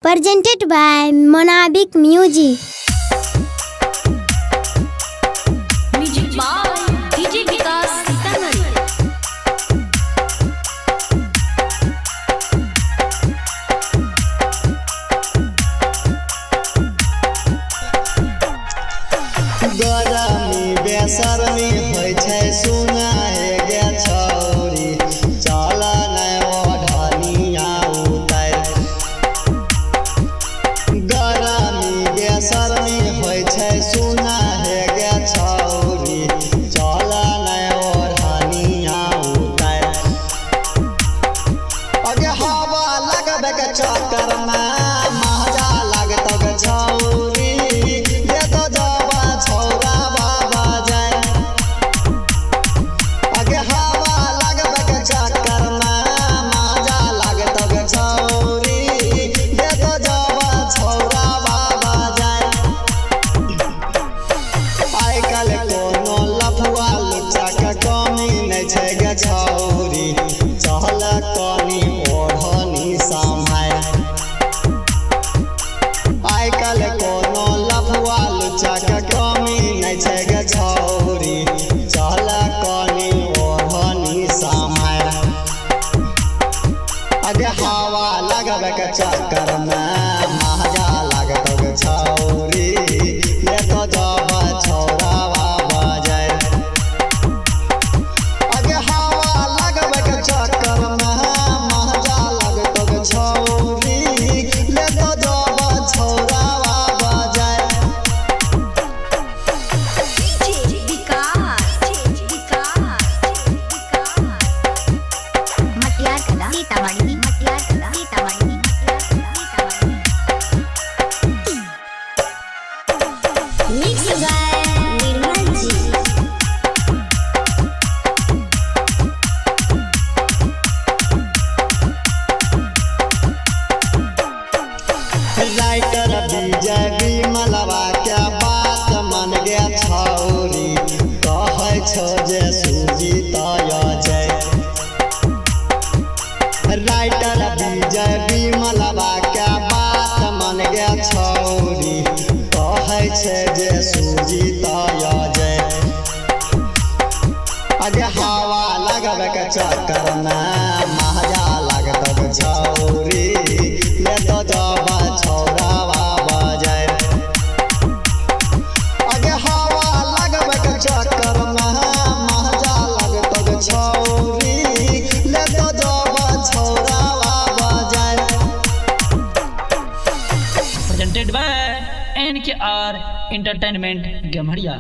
Presented by Monabic Music. Music by DJ Vikas Sitamarhi. गरमी बेसरमी होइ छै सुना हे गे छौरी चल नै ओढ़निया उतार। गरमी बेसरमी होइ छै सुना हे गे छौरी चल नै ओढ़निया उतार। अगे हवा लगबे के चक्कर में मजा लागतौ गे छौरी छौरी चल कनी ओढ़नी सम्हार। आइ काल्हि कोनो लफुआ लुच्चा के कमी नहि छै गे छौरी चल कनी ओढ़नी सम्हार। अगे हवा लगबे के चक्कर में मजा लागतौ गे छौरी ले तो जब छौरावा बजाय। राइटर विजय विमलवा के बात मन गे छौरी कहै छौ जे सुजीत जय। राइटर विजय विमलवा के बात मन गे छौरी कहै छै जे सुजीत जय। अगे हवा लगबे के चक्कर में मजा लागतौ गे छौरी ले तो जब छौरावा बजाय। अगे हवा लगबे के चक्कर में मजा लागतौ गे छौरी ले तो जब छौरावा बजाय। Presented by NKR Entertainment Gamharia।